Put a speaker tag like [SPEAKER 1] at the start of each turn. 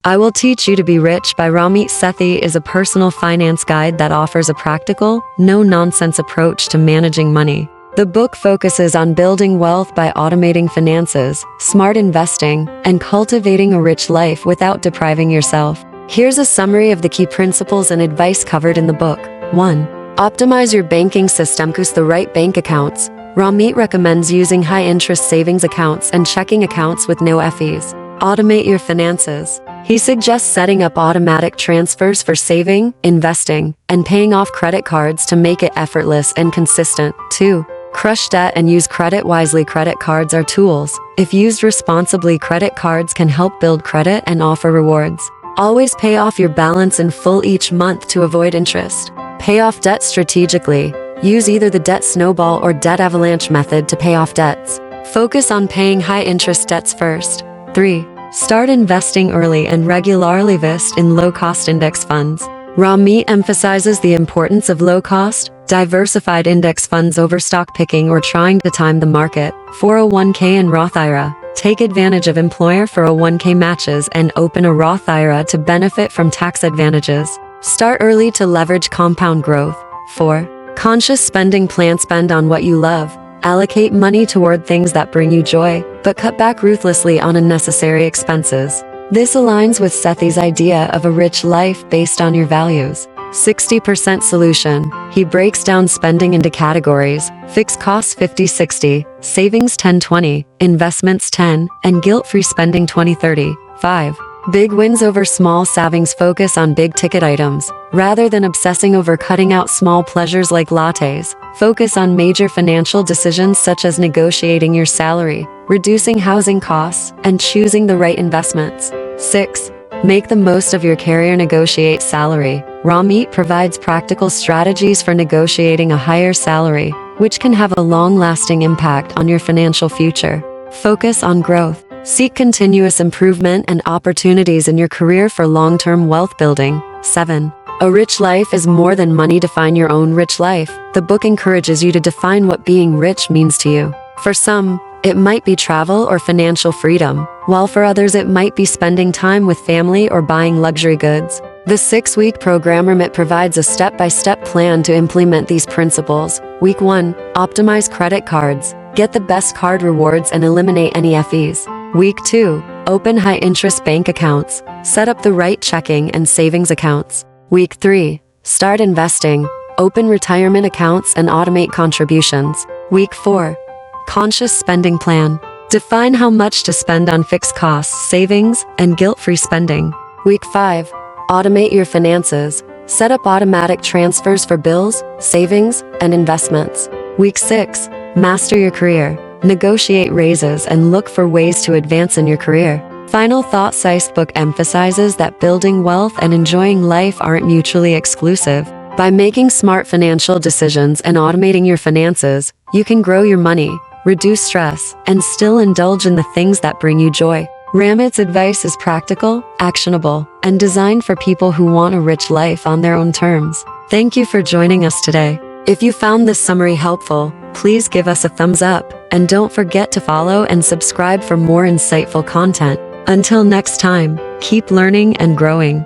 [SPEAKER 1] I Will Teach You to Be Rich by Ramit. Sethi is a personal finance guide that offers a practical, no-nonsense approach to managing money. The book focuses on building wealth by automating finances, smart investing, and cultivating a rich life without depriving yourself. Here's a summary of the key principles and advice covered in the book. 1. Optimize your banking system. Choose the right bank accounts. Ramit recommends using high-interest savings accounts and checking accounts with no fees. Automate your finances. He suggests setting up automatic transfers for saving, investing, and paying off credit cards to make it effortless and consistent. 2. Crush debt and use credit wisely. Credit cards are tools. If used responsibly, credit cards can help build credit and offer rewards. Always pay off your balance in full each month to avoid interest. Pay off debt strategically. Use either the debt snowball or debt avalanche method to pay off debts. Focus on paying high-interest debts first. 3. Start investing early and regularly. Invest in low-cost index funds. Ramit emphasizes the importance of low-cost, diversified index funds over stock picking or trying to time the market. 401k and Roth IRA. Take advantage of employer 401k matches and open a Roth IRA to benefit from tax advantages. Start early to leverage compound growth. 4. Conscious spending plan. Spend on what you love. Allocate money toward things that bring you joy, but cut back ruthlessly on unnecessary expenses. This aligns with Sethi's idea of a rich life based on your values. 60% solution. He breaks down spending into categories: fixed costs 50-60, savings 10-20, investments 10, and guilt-free spending 20-30. 5. Big wins over small savings. Focus on big-ticket items. Rather than obsessing over cutting out small pleasures like lattes, focus on major financial decisions such as negotiating your salary, reducing housing costs, and choosing the right investments. 6. Make the most of your career. Negotiate salary. Ramit provides practical strategies for negotiating a higher salary, which can have a long-lasting impact on your financial future. Focus on growth. Seek continuous improvement and opportunities in your career for long-term wealth building. 7. A rich life is more than money. Define your own rich life. The book encourages you to define what being rich means to you. For some, it might be travel or financial freedom, while for others it might be spending time with family or buying luxury goods. The 6-week program Ramit provides a step-by-step plan to implement these principles. Week 1. Optimize credit cards. Get the best card rewards and eliminate any fees. Week 2. Open high-interest bank accounts. Set up the right checking and savings accounts. Week 3. Start investing. Open retirement accounts and automate contributions. Week 4. Conscious spending plan. Define how much to spend on fixed costs, savings, and guilt-free spending. Week 5. Automate your finances. Set up automatic transfers for bills, savings, and investments. Week 6. Master your career. Negotiate raises and look for ways to advance in your career. Final thought. This book emphasizes that building wealth and enjoying life aren't mutually exclusive. By making smart financial decisions and automating your finances, you can grow your money, reduce stress, and still indulge in the things that bring you joy. Ramit's advice is practical, actionable, and designed for people who want a rich life on their own terms. Thank you for joining us today. If you found this summary helpful, please give us a thumbs up, and don't forget to follow and subscribe for more insightful content. Until next time, keep learning and growing.